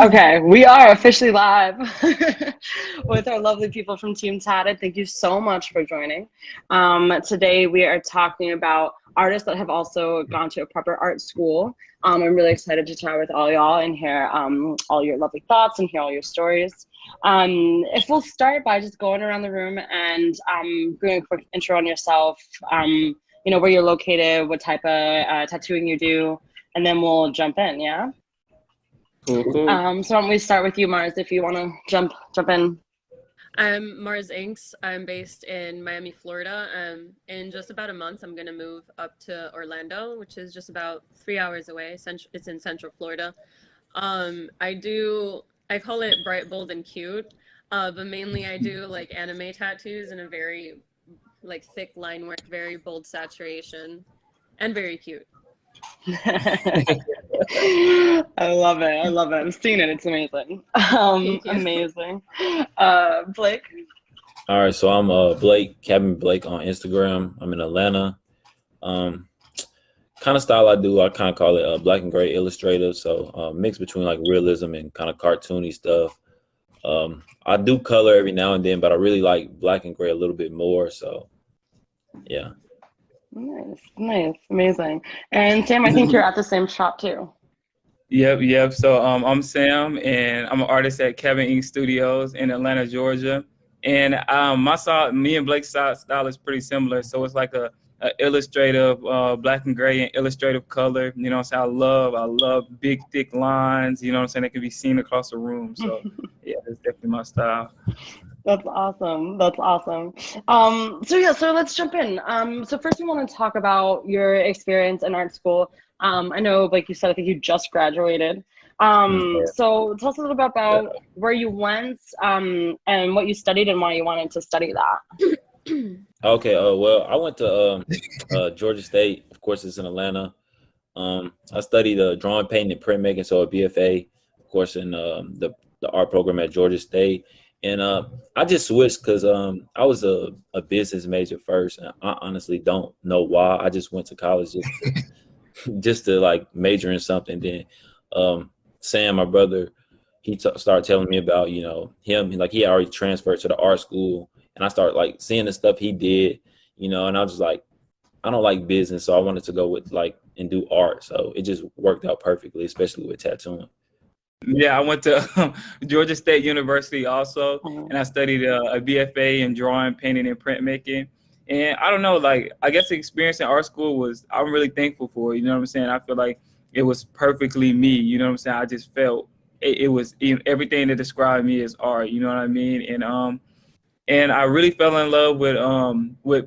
Okay, we are officially live with our lovely people from Team Tatted. Thank you so much for joining. Today we are talking about artists that have also gone to a proper art school. I'm really excited to chat with all y'all and hear all your lovely thoughts and hear all your stories. If we'll start by just going around the room and doing a quick intro on yourself, where you're located, what type of tattooing you do, and then we'll jump in, yeah? Cool. So why don't we start with you, Mars, if you want to jump in. I'm Mars Inks. I'm based in Miami, Florida. In just about a month, I'm going to move up to Orlando, which is just about 3 hours away. It's in Central Florida. I call it bright, bold, and cute, but mainly I do like anime tattoos in a very like thick line work, very bold saturation, and very cute. I love it. I love it. I've seen it. It's amazing. Thank you. Amazing. Blake. All right, so I'm Blake, Cabin Blake on Instagram. I'm in Atlanta. Kind of style I do, I kind of call it black and gray illustrative. So mix between like realism and kind of cartoony stuff. I do color every now and then, but I really like black and gray a little bit more. So yeah. Nice, amazing. And Sam, I think you're at the same shop too. Yep. So I'm Sam, and I'm an artist at Kevin Ink Studios in Atlanta, Georgia. And me and Blake's style is pretty similar. So it's like a illustrative, black and gray and illustrative color. You know what I'm saying? I love big, thick lines. You know what I'm saying? That can be seen across the room. So yeah, that's definitely my style. That's awesome. So let's jump in. So first we want to talk about your experience in art school. I know, like you said, I think you just graduated. So tell us a little bit about where you went, and what you studied and why you wanted to study that. Okay. Well, I went to Georgia State. Of course, it's in Atlanta. I studied drawing, painting, and printmaking, so a BFA, of course, in the art program at Georgia State. And I just switched because I was a business major first. And I honestly don't know why. I just went to college just to like major in something. Then Sam, my brother, he started telling me about, him. Like he already transferred to the art school. And I started like seeing the stuff he did, and I was just like, I don't like business. So I wanted to go with and do art. So it just worked out perfectly, especially with tattooing. Yeah, I went to Georgia State University also, and I studied a BFA in drawing, painting, and printmaking. And I don't know, I guess the experience in art school I'm really thankful for. You know what I'm saying? I feel like it was perfectly me. You know what I'm saying? I just felt it was everything that described me as art. You know what I mean? And I really fell in love with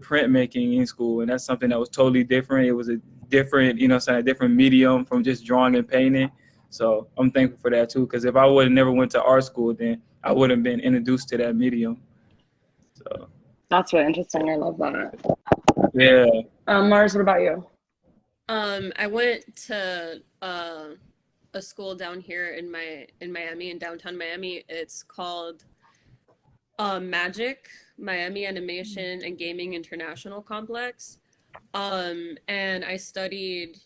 printmaking in school, and that's something that was totally different. It was a different, a different medium from just drawing and painting. So I'm thankful for that too, because if I would have never went to art school, then I wouldn't have been introduced to that medium. So that's really interesting. I love that. Yeah. Mars, what about you? I went to a school down here in Miami, in downtown Miami. It's called Magic, Miami Animation and Gaming International Complex. And I studied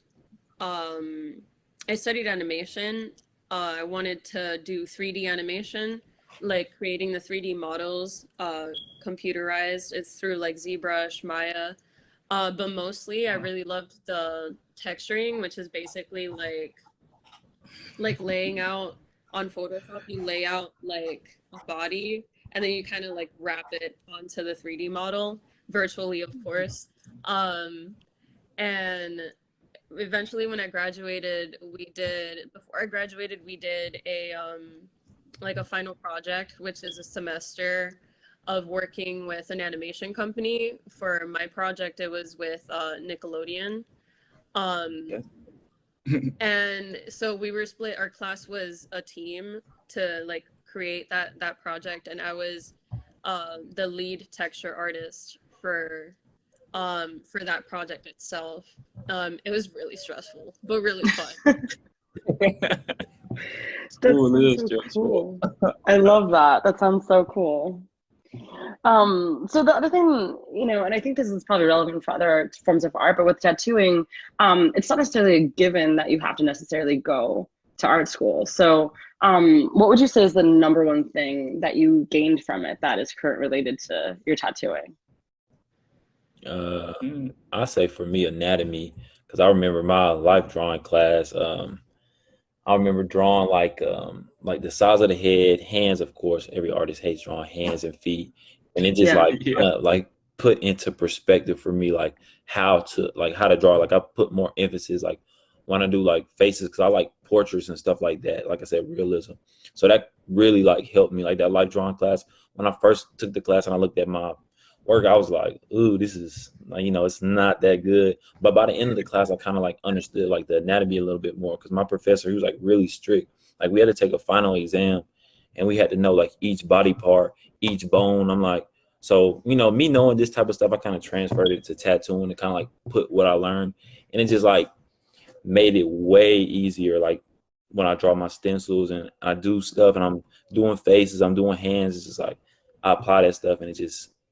animation. I wanted to do 3D animation, like creating the 3D models, computerized. It's through like ZBrush, Maya. But mostly I really loved the texturing, which is basically like laying out on Photoshop. You lay out like a body, and then you kind of like wrap it onto the 3D model, virtually, of course. And eventually when I graduated, before I graduated, we did a final project, which is a semester of working with an animation company. For my project, it was with Nickelodeon. And so we were split. Our class was a team to like create that project, and I was the lead texture artist for that project itself. It was really stressful, but really fun. Cool. I love that. That sounds so cool. So the other thing, and I think this is probably relevant for other forms of art, but with tattooing, it's not necessarily a given that you have to necessarily go to art school. So what would you say is the number one thing that you gained from it that is current related to your tattooing? I say for me, anatomy, because I remember my life drawing class. I remember drawing like the size of the head, hands. Of course, every artist hates drawing hands and feet, and it just Yeah. Yeah. like put into perspective for me how to draw. Like I put more emphasis like when I do like faces because I like portraits and stuff like that. Like I said, realism. So that really like helped me. Like that life drawing class. When I first took the class and I looked at my work, I was like, ooh, this is like, it's not that good. But by the end of the class, I kind of like understood like the anatomy a little bit more because my professor, he was like really strict. Like we had to take a final exam and we had to know like each body part, each bone. I'm like, so, me knowing this type of stuff, I kind of transferred it to tattooing to kind of like put what I learned. And it just like made it way easier. Like when I draw my stencils and I do stuff and I'm doing faces, I'm doing hands, it's just like I apply that stuff and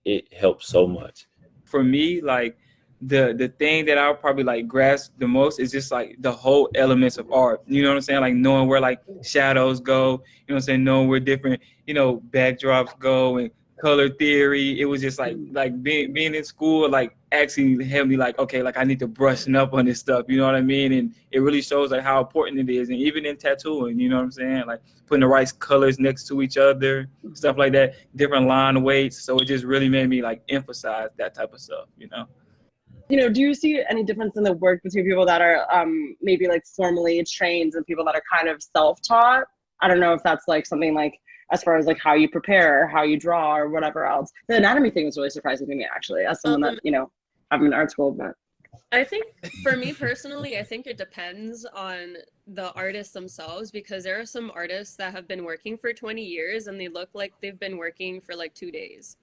it helps so much. For me, like the thing that I'll probably like grasp the most is just like the whole elements of art. You know what I'm saying? Like knowing where like shadows go, you know what I'm saying, knowing where different, backdrops go and color theory. It was just like being in school, like actually helped me like, okay, like I need to brushing up on this stuff, you know what I mean? And it really shows like how important it is. And even in tattooing, you know what I'm saying? Like putting the right colors next to each other, stuff like that, different line weights. So it just really made me like emphasize that type of stuff, Do you see any difference in the work between people that are maybe like formally trained and people that are kind of self-taught? I don't know if that's like something like as far as like how you prepare or how you draw or whatever else. The anatomy thing was really surprising to me actually, as someone that, I'm in art school, but I think for me personally, I think it depends on the artists themselves because there are some artists that have been working for 20 years and they look like they've been working for like 2 days.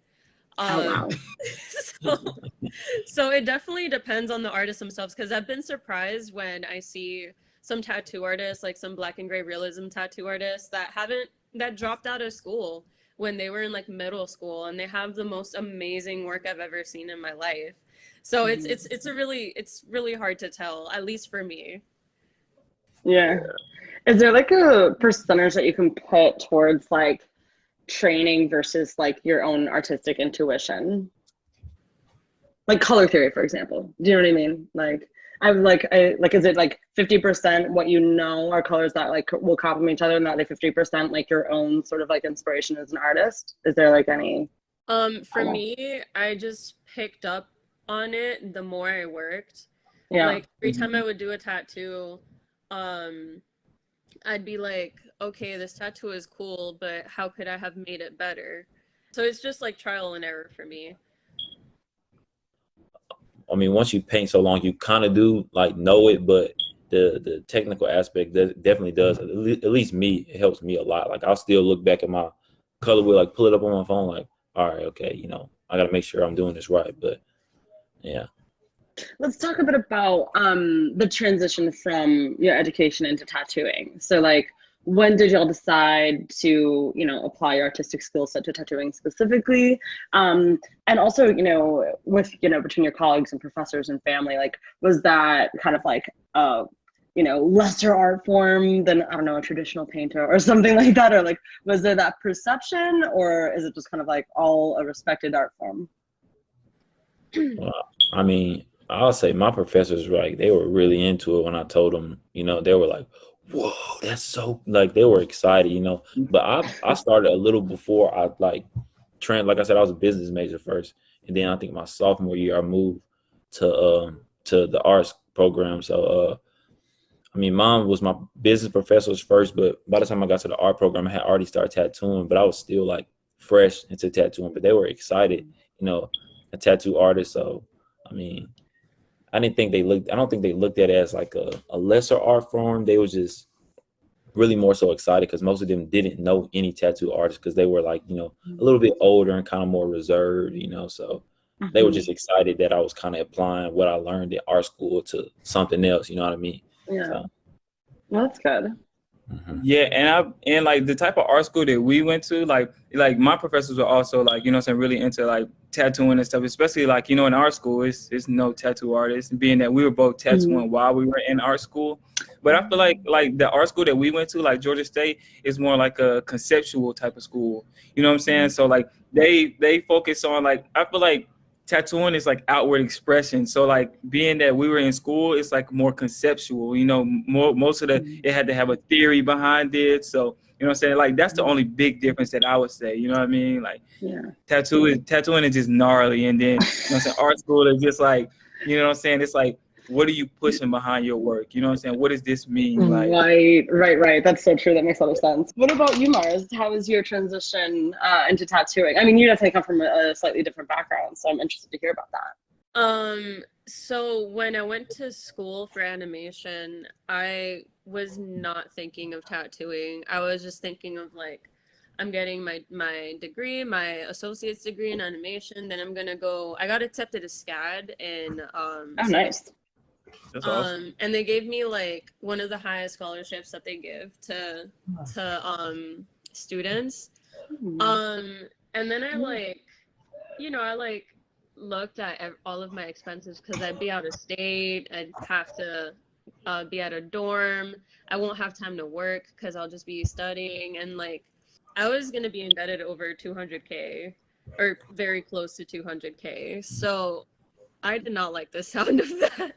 wow. So it definitely depends on the artists themselves because I've been surprised when I see some tattoo artists, like some black and gray realism tattoo artists that dropped out of school when they were in like middle school and they have the most amazing work I've ever seen in my life. So it's really hard to tell, at least for me. Yeah. Is there like a percentage that you can put towards like training versus like your own artistic intuition? Like color theory, for example. Do you know what I mean? Like is it like 50% what you know are colors that like will complement each other and that like 50% like your own sort of like inspiration as an artist? Is there like any for me, I just picked up on it the more I worked. Yeah. Like every time I would do a tattoo, I'd be like, okay, this tattoo is cool, but how could I have made it better? So it's just like trial and error for me. I mean, once you paint so long, you kind of do like know it, but the technical aspect definitely does. At least me, it helps me a lot. Like I'll still look back at my color wheel, like pull it up on my phone, like, all right, okay, I got to make sure I'm doing this right. But yeah. Let's talk a bit about the transition from your education into tattooing. So like, when did y'all decide to, apply your artistic skill set to tattooing specifically? And also, with, between your colleagues and professors and family, like, was that kind of like, lesser art form than, I don't know, a traditional painter or something like that? Or like, was there that perception or is it just kind of like all a respected art form? Well, I mean, I'll say my professors, like, they were really into it when I told them, they were like, whoa, that's so, like, they were excited, but I started a little before I like I said, I was a business major first. And then I think my sophomore year, I moved to the arts program. So, I mean, mom was my business professors first, but by the time I got to the art program, I had already started tattooing, but I was still like fresh into tattooing, but they were excited, a tattoo artist. So, I mean, I don't think they looked at it as like a lesser art form. They was just really more so excited because most of them didn't know any tattoo artists because they were like, a little bit older and kind of more reserved, so they were just excited that I was kind of applying what I learned in art school to something else, you know what I mean? Yeah. So. Well, that's good. Yeah, and like the type of art school that we went to, like my professors were also like, really into like tattooing and stuff, especially like, in our school, it's no tattoo artists, being that we were both tattooing while we were in art school. But I feel like the art school that we went to, like Georgia State, is more like a conceptual type of school. You know what I'm saying? So like they focus on, like, I feel like tattooing is like outward expression. So like being that we were in school, it's like more conceptual. You know, most of it had to have a theory behind it. So you know what I'm saying? Like that's the only big difference that I would say. You know what I mean? Like tattooing is just gnarly, and then you know what I'm saying, art school is just like, you know what I'm saying? It's like, what are you pushing behind your work? You know what I'm saying? What does this mean? Like, right. That's so true. That makes a lot of sense. What about you, Mars? How was your transition into tattooing? I mean, you definitely come from a slightly different background, so I'm interested to hear about that. So when I went to school for animation, I was not thinking of tattooing. I was just thinking of like, I'm getting my degree, my associate's degree in animation. Then I'm gonna go. I got accepted to SCAD in Nice. that's awesome. And they gave me like one of the highest scholarships that they give to students. And then I like, you know, I like looked at all of my expenses because I'd be out of state. I'd have to be at a dorm. I won't have time to work because I'll just be studying, and like I was gonna be indebted over 200K or very close to 200K. So I did not like the sound of that.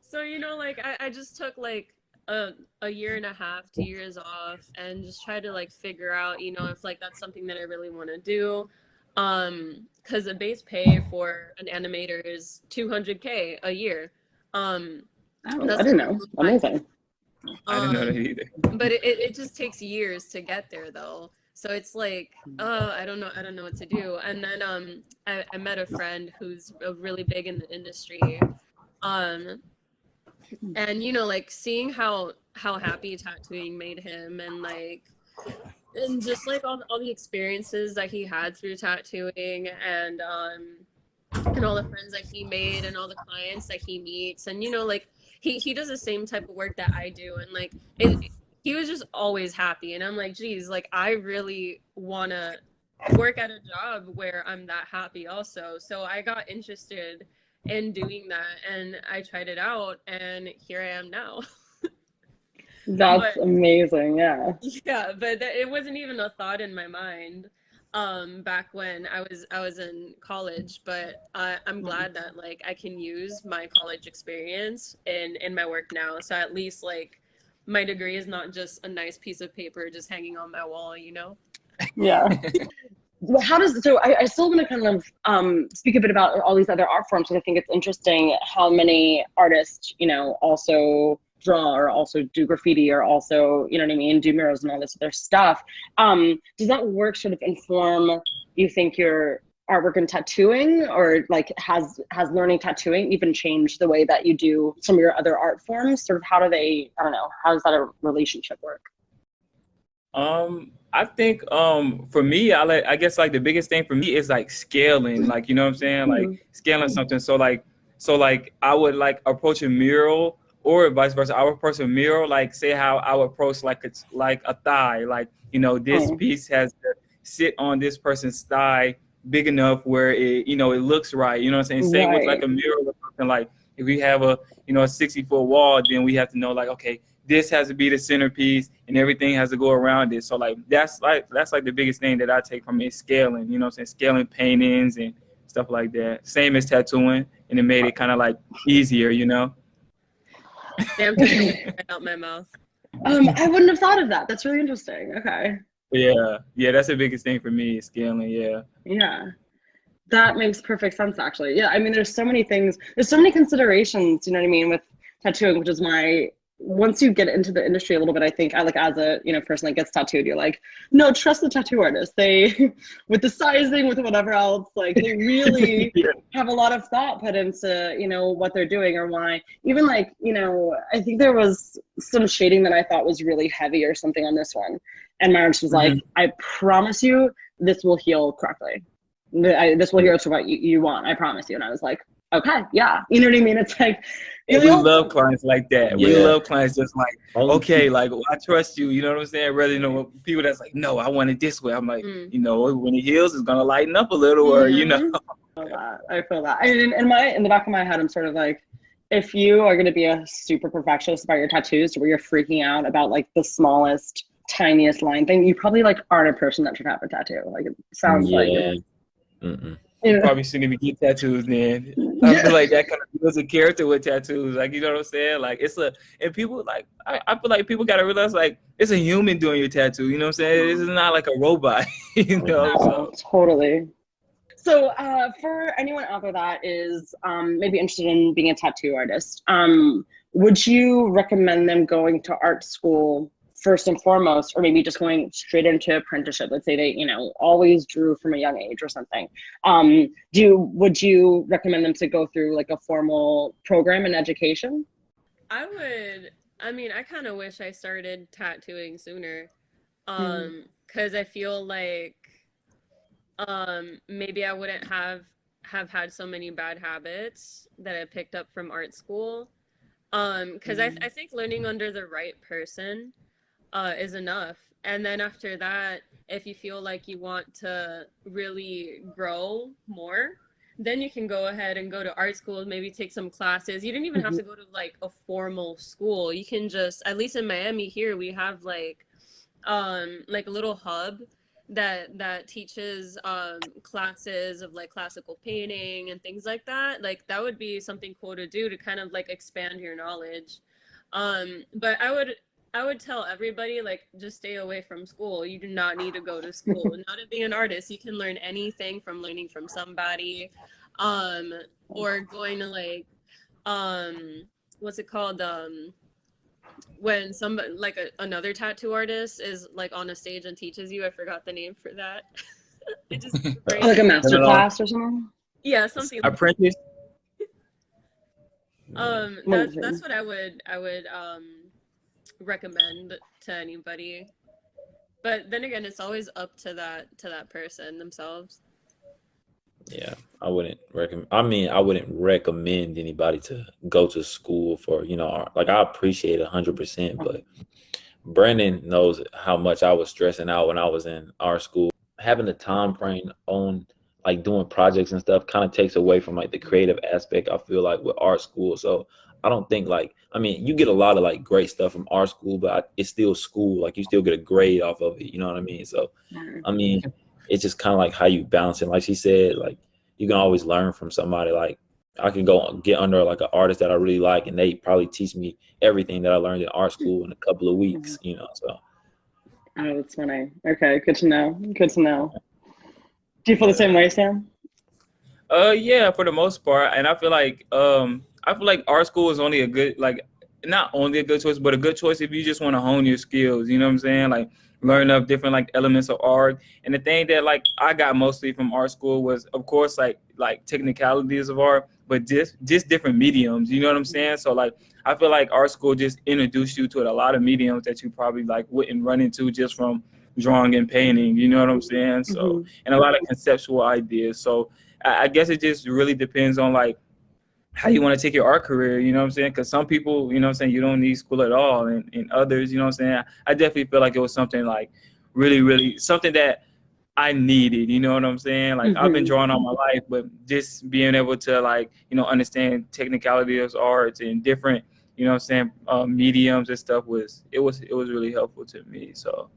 So you know, like I just took like a year and a half, 2 years off, and just try to like figure out, you know, if like that's something that I really want to do. Because the base pay for an animator is 200K a year. I didn't know. Amazing. I didn't know that either. But it just takes years to get there though. So it's like, I don't know what to do. And then I met a friend who's really big in the industry. And you know, like seeing how happy tattooing made him, and like, and just like all the experiences that he had through tattooing, and all the friends that he made, and all the clients that he meets, and you know, like he does the same type of work that I do, and like he was just always happy, and I'm like, geez, like I really want to work at a job where I'm that happy also. So I got interested in doing that, and I tried it out, and here I am now. That's amazing. Yeah, but it wasn't even a thought in my mind back when I was in college, but I'm glad that like I can use my college experience in my work now. So at least like my degree is not just a nice piece of paper just hanging on my wall, you know? Yeah. I still want to kind of speak a bit about all these other art forms, because I think it's interesting how many artists, you know, also draw or also do graffiti or also, you know what I mean, do murals and all this other stuff. Does that work sort of inform, you think, your artwork in tattooing, or like has learning tattooing even changed the way that you do some of your other art forms? Sort of how do they, I don't know, how does that a relationship work? I think for me, I guess like the biggest thing for me is like scaling, like, you know what I'm saying, like scaling something. So like I would like approach a mural, or vice versa. I would approach a mural, like say how I would approach like it's like a thigh, like, you know, this piece has to sit on this person's thigh big enough where it, you know, it looks right. You know what I'm saying? Same with like a mural or something. Like if we have a, you know, a 60-foot wall, then we have to know like, okay, this has to be the centerpiece and everything has to go around it. So like that's like the biggest thing that I take from it, scaling, you know what I'm saying? Scaling paintings and stuff like that. Same as tattooing, and it made it kind of like easier, you know? Damn, right out my mouth. I wouldn't have thought of that. That's really interesting. Okay. Yeah, that's the biggest thing for me, is scaling. Yeah, that makes perfect sense, actually. Yeah, I mean, there's so many things, there's so many considerations, you know what I mean, with tattooing, which is why once you get into the industry a little bit, I think I like, as a, you know, person that gets tattooed, you're like, no, trust the tattoo artist. They, with the sizing, with whatever else, like they really have a lot of thought put into, you know, what they're doing or why. Even like, you know, I think there was some shading that I thought was really heavy or something on this one. And my artist was like, I promise you, this will heal correctly. This will heal to what you want. I promise you. And I was like, okay, yeah. You know what I mean? It's like, we love clients like that. We love clients just like, okay, like, I trust you. You know what I'm saying? Rather, you know, people that's like, no, I want it this way. I'm like, you know, when it heals, it's gonna lighten up a little, or you know. I feel that. In the back of my head, I'm sort of like, if you are going to be a super perfectionist about your tattoos, where you're freaking out about like the smallest, tiniest line thing, you probably like aren't a person that should have a tattoo. Like it sounds like Yeah. Mm-mm. You probably shouldn't even get tattoos then. I feel like that kind of builds a character with tattoos. Like, you know what I'm saying? Like, and people, like, I feel like people got to realize, like, it's a human doing your tattoo. You know what I'm saying? This is not like a robot, you know? Oh, totally. So for anyone out there that is maybe interested in being a tattoo artist, would you recommend them going to art school first and foremost, or maybe just going straight into apprenticeship? Let's say they, always drew from a young age or something. Would you recommend them to go through like a formal program in education? I kind of wish I started tattooing sooner. Because I feel like maybe I wouldn't have had so many bad habits that I picked up from art school. Because I think learning under the right person is enough. And then after that, if you feel like you want to really grow more, then you can go ahead and go to art school, maybe take some classes. You don't even have to go to like a formal school. You can just, at least in Miami here, we have like a little hub that teaches classes of like classical painting and things like that. Like that would be something cool to do to kind of like expand your knowledge. But I would tell everybody, like, just stay away from school. You do not need to go to school. Not to be an artist. You can learn anything from learning from somebody, or going to like, what's it called? When somebody like another tattoo artist is like on a stage and teaches you. I forgot the name for that. It just like a master class or something. Yeah, something. Apprentice. That's what I would recommend to anybody, but then again, it's always up to that person themselves. Yeah, I wouldn't recommend anybody to go to school for, like, I appreciate 100%, but Brandon knows how much I was stressing out when I was in art school. Having the time frame on like doing projects and stuff kind of takes away from like the creative aspect, I feel like, with art school. So I don't think you get a lot of like great stuff from art school, but it's still school. Like you still get a grade off of it. You know what I mean? So, it's just kind of like how you balance it. Like she said, like you can always learn from somebody. Like I can go get under like an artist that I really like, and they probably teach me everything that I learned in art school in a couple of weeks, so. Oh, that's funny. Okay. Good to know. Do you feel the same way, Sam? Yeah, for the most part. And I feel like art school is only a good, like, not only a good choice, but a good choice if you just want to hone your skills. You know what I'm saying? Like learn up different like elements of art. And the thing that like I got mostly from art school was, of course, like technicalities of art, but just different mediums. You know what I'm saying? So like I feel like art school just introduced you to a lot of mediums that you probably like wouldn't run into just from drawing and painting. You know what I'm saying? So and a lot of conceptual ideas. So I guess it just really depends on like how you want to take your art career, you know what I'm saying? Because some people, you know what I'm saying, you don't need school at all. And others, you know what I'm saying? I definitely feel like it was something like really, really something that I needed, you know what I'm saying? Like I've been drawing all my life, but just being able to like, understand technicality of art and different, you know what I'm saying, mediums and stuff it was really helpful to me. So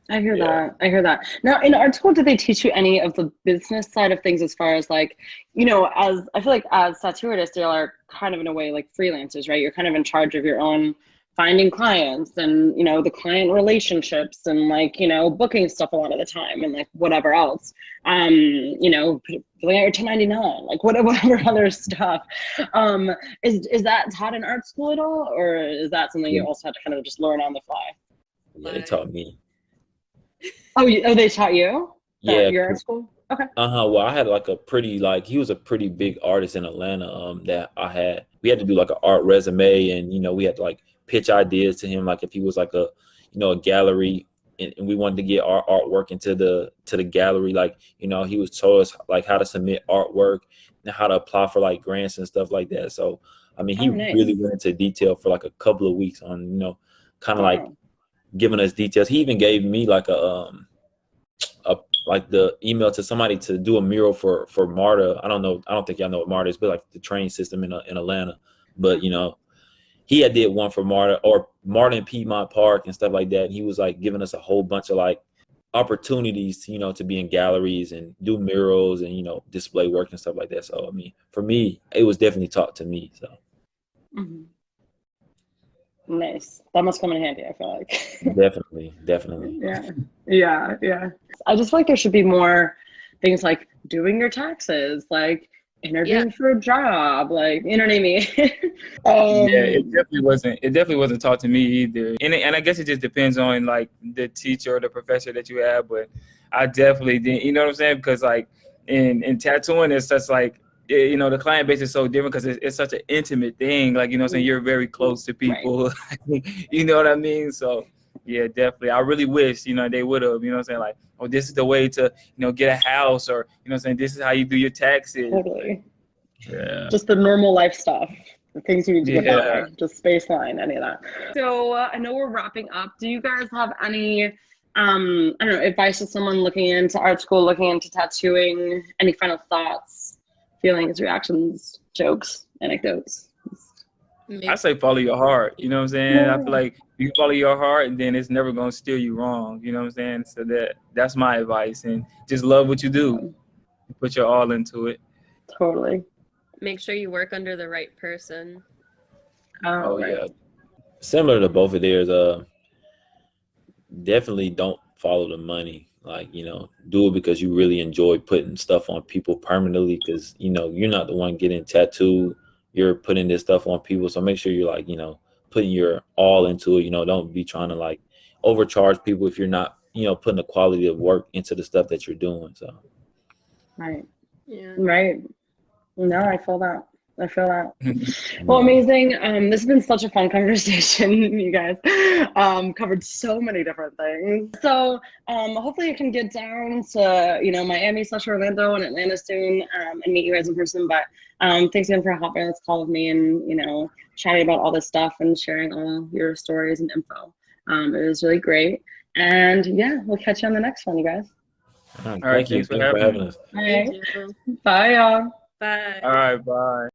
I hear that. Now, in art school, did they teach you any of the business side of things, as far as like, as I feel like as tattoo artists, you are kind of in a way like freelancers, right? You're kind of in charge of your own finding clients and, the client relationships and like, booking stuff a lot of the time and like whatever else, filling out your 1099, like whatever other stuff. Is that taught in art school at all? Or is that something you also had to kind of just learn on the fly? Yeah, they taught me. Oh, they taught you? Yeah. Your art school? Okay. Well, I had like he was a pretty big artist in Atlanta, that we had to do like an art resume, and, we had to like pitch ideas to him. Like if he was like a gallery and we wanted to get our artwork into the gallery, like, he was told us like how to submit artwork and how to apply for like grants and stuff like that. So, he really went into detail for like a couple of weeks on, kind of like giving us details. He even gave me like like the email to somebody to do a mural for MARTA. I don't think y'all know what MARTA is, but like the train system in Atlanta. But you know, he had did one for Martin Piedmont Park and stuff like that. And he was like giving us a whole bunch of like opportunities, you know, to be in galleries and do murals and, you know, display work and stuff like that. So I mean, for me, it was definitely taught to me. So Nice. That must come in handy, I feel like. definitely. Yeah. I just feel like there should be more things like doing your taxes, like interviewing for a job, like, you know what I mean? Yeah, it definitely wasn't taught to me either. And I guess it just depends on like the teacher or the professor that you have, but I definitely didn't, you know what I'm saying? Because like in tattooing, it's such like, you know, the client base is so different because it's such an intimate thing. Like, you know what I'm saying? You're very close to people, you know what I mean? So yeah, definitely. I really wish, you know, they would have, you know what I'm saying? Like, oh, this is the way to, you know, get a house, or, you know what I'm saying? This is how you do your taxes. Totally. Yeah. Just the normal life stuff, the things you need to get Yeah. by, just baseline, any of that. So I know we're wrapping up. Do you guys have any, I don't know, advice to someone looking into art school, looking into tattooing? Any final thoughts, feelings, reactions, jokes, anecdotes? I say follow your heart. You know what I'm saying? I feel like you follow your heart, and then it's never gonna steer you wrong. You know what I'm saying? So that's my advice, and just love what you do. Put your all into it. Totally. Make sure you work under the right person. Oh yeah. Similar to both of theirs, definitely don't follow the money. Like, you know, do it because you really enjoy putting stuff on people permanently, because, you know, you're not the one getting tattooed. You're putting this stuff on people. So make sure you're like, you know, putting your all into it. You know, don't be trying to like overcharge people if you're not, you know, putting the quality of work into the stuff that you're doing. So Yeah. Right. No, I feel that. Well, amazing. This has been such a fun conversation, you guys. Covered so many different things. So hopefully I can get down to, you know, Miami/Orlando and Atlanta soon, and meet you guys in person. But thanks again for hopping on this call with me and, you know, chatting about all this stuff and sharing all your stories and info. It was really great. And yeah, we'll catch you on the next one, you guys. All right, All right, thanks for having us. All right. Thank you. Bye, y'all. Bye. All right, bye.